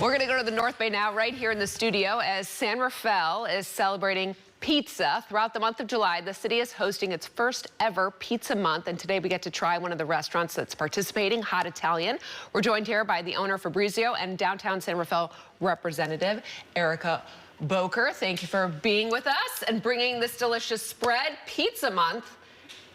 We're going to go to the North Bay now, right here in the studio, as San Rafael is celebrating pizza. Throughout the month of July, the city is hosting its first ever pizza month, and today we get to try one of the restaurants that's participating, Hot Italian. We're joined here by the owner, Fabrizio, and downtown San Rafael representative, Erica Boker. Thank you for being with us and bringing this delicious spread, Pizza Month.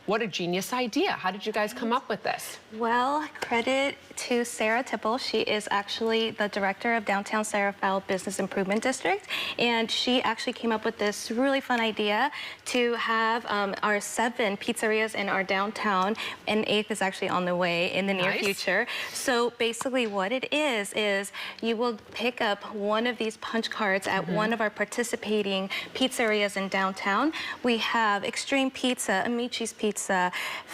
What a genius idea. How did you guys come up with this? Well, credit to Sarah Tipple. She is actually the director of Downtown San Rafael Business Improvement District, and she actually came up with this really fun idea to have our 7 pizzerias in our downtown, and 8th is actually on the way in the near future. So basically what it is you will pick up one of these punch cards at one of our participating pizzerias in downtown. We have Extreme Pizza, Amici's Pizza,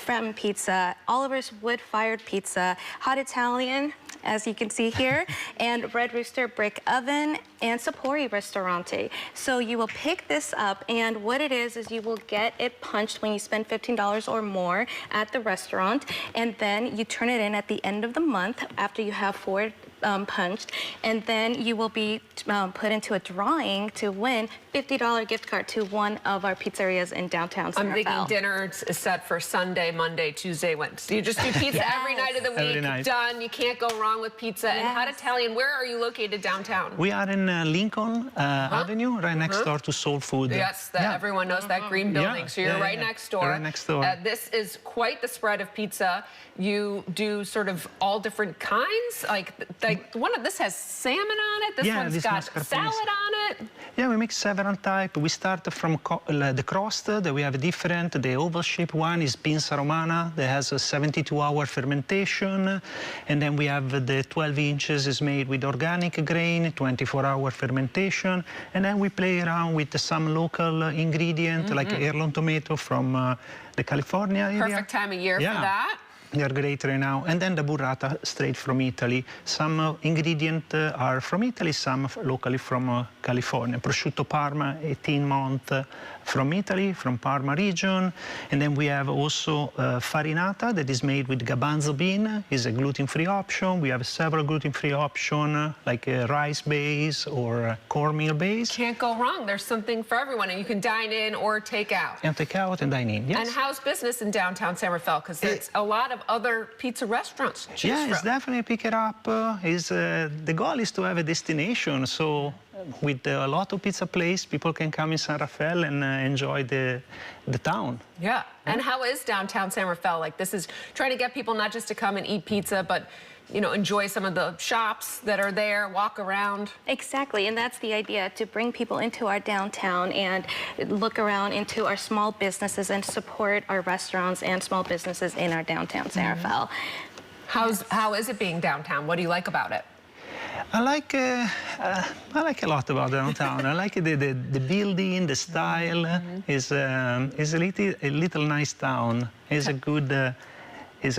Fratton Pizza, Oliver's Wood-Fired Pizza, Hot Italian, as you can see here, and Red Rooster Brick Oven, and Sapori Ristorante. So you will pick this up, and what it is you will get it punched when you spend $15 or more at the restaurant, and then you turn it in at the end of the month after you have 4 punched, and then you will be put into a drawing to win $50 gift card to one of our pizzerias in downtown San Rafael. I'm thinking dinner is set for Sunday, Monday, Tuesday, Wednesday. You just do pizza every night of the week. Done. You can't go wrong with pizza. And Hot Italian, where are you located downtown? We are in Lincoln Avenue, right next door to Soul Food. Yes, everyone knows that green building. So you're right next door. Right next door. This is quite the spread of pizza. You do sort of all different kinds. Like one of this has salmon on it. This one's got salad on it. Yeah, we make several types. We start from the crust that we have different. The oval-shaped one is pinza romana that has a 72-hour fermentation, and then we have the 12 inches is made with organic grain, 24-hour fermentation, and then we play around with some local ingredient like heirloom tomato from the California area. Perfect time of year for that. They're great right now. And then the burrata straight from Italy. Some ingredients are from Italy, some locally from California. Prosciutto Parma, 18-month from Italy, from Parma region. And then we have also farinata that is made with garbanzo bean. It's a gluten-free option. We have several gluten-free options like rice base or cornmeal base. Can't go wrong. There's something for everyone, and you can dine in or take out. And take out and dine in, yes. And how's business in downtown San Rafael? Because there's a lot of other pizza restaurants. Yeah, it's definitely pick it up. The goal is to have a destination. So with a lot of pizza places, people can come in San Rafael and enjoy the town. Yeah. And how is downtown San Rafael? Like, this is trying to get people not just to come and eat pizza, but enjoy some of the shops that are there, walk around. Exactly, and that's the idea, to bring people into our downtown and look around into our small businesses and support our restaurants and small businesses in our downtown San Rafael. How is it being downtown? What do you like about it? I like a lot about downtown. I like the building, the style. It's a little nice town. It's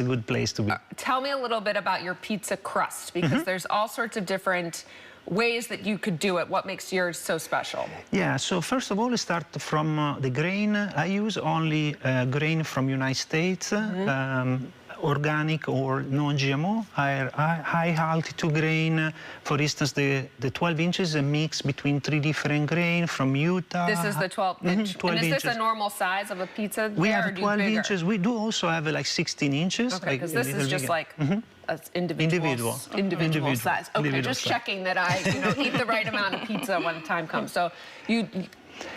a good place to be. Tell me a little bit about your pizza crust, because there's all sorts of different ways that you could do it. What makes yours so special? Yeah, so first of all, I start from the grain. I use only grain from United States, organic or non-GMO. High altitude grain. For instance, the 12 inches is a mix between 3 different grains from Utah. This is the 12 inch. 12 and is inches. this a normal size of a pizza? We have 12 inches. We do also have like 16 inches. Okay, because this is just like individual size. Okay, just checking that I eat the right amount of pizza when time comes. So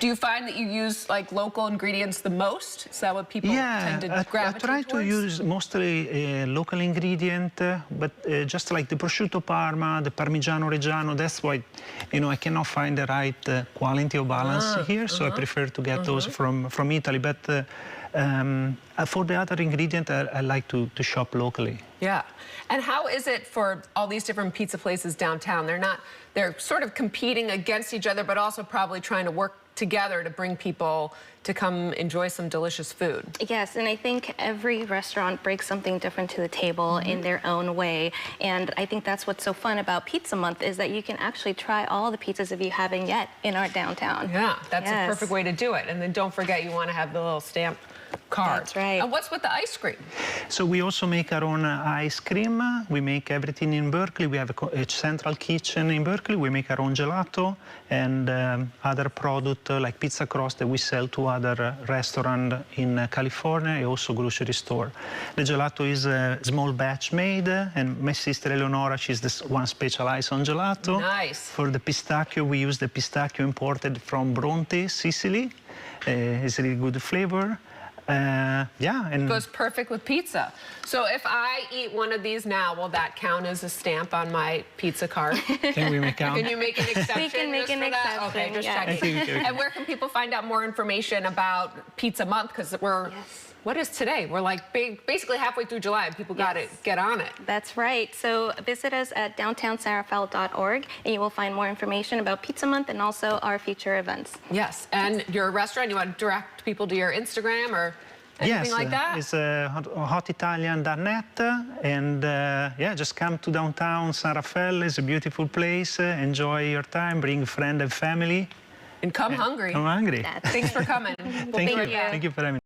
do you find that you use like local ingredients the most? Is that what people tend to gravitate I try towards? to use mostly local ingredient, but just like the prosciutto Parma, the Parmigiano Reggiano, that's why, I cannot find the right quality or balance here, so I prefer to get those from Italy. But for the other ingredient, I like to shop locally. Yeah. And how is it for all these different pizza places downtown? They're sort of competing against each other, but also probably trying to work together to bring people to come enjoy some delicious food. Yes, and I think every restaurant brings something different to the table in their own way. And I think that's what's so fun about Pizza Month, is that you can actually try all the pizzas if you haven't yet in our downtown. Yeah, that's a perfect way to do it. And then don't forget, you want to have the little stamp card. That's right. And what's with the ice cream? So we also make our own ice cream. We make everything in Berkeley. We have a central kitchen in Berkeley. We make our own gelato and other product like pizza crust that we sell to other restaurants in California and also grocery store. The gelato is a small batch made, and my sister Eleonora, she's the one specialized on gelato. Nice. For the pistachio, we use the pistachio imported from Bronte, Sicily. It's a really good flavor. Yeah, and Goes perfect with pizza. So if I eat one of these now, will that count as a stamp on my pizza card? can we make count? Can you make an exception? We can make just an for that? exception, Okay, just yes. checking. Okay. And where can people find out more information about Pizza Month? Because we're, what is today? We're like basically halfway through July, and people got to get on it. That's right. So visit us at downtownsarafal.org, and you will find more information about Pizza Month and also our future events. Yes, and your restaurant, you want to direct people to your Instagram or anything like that? It's hotitalian.net, and yeah, just come to downtown San Rafael. It's a beautiful place. Enjoy your time, bring friend and family. And come hungry. Come hungry. That's Thanks for coming. Thank you. you. Thank you for having me.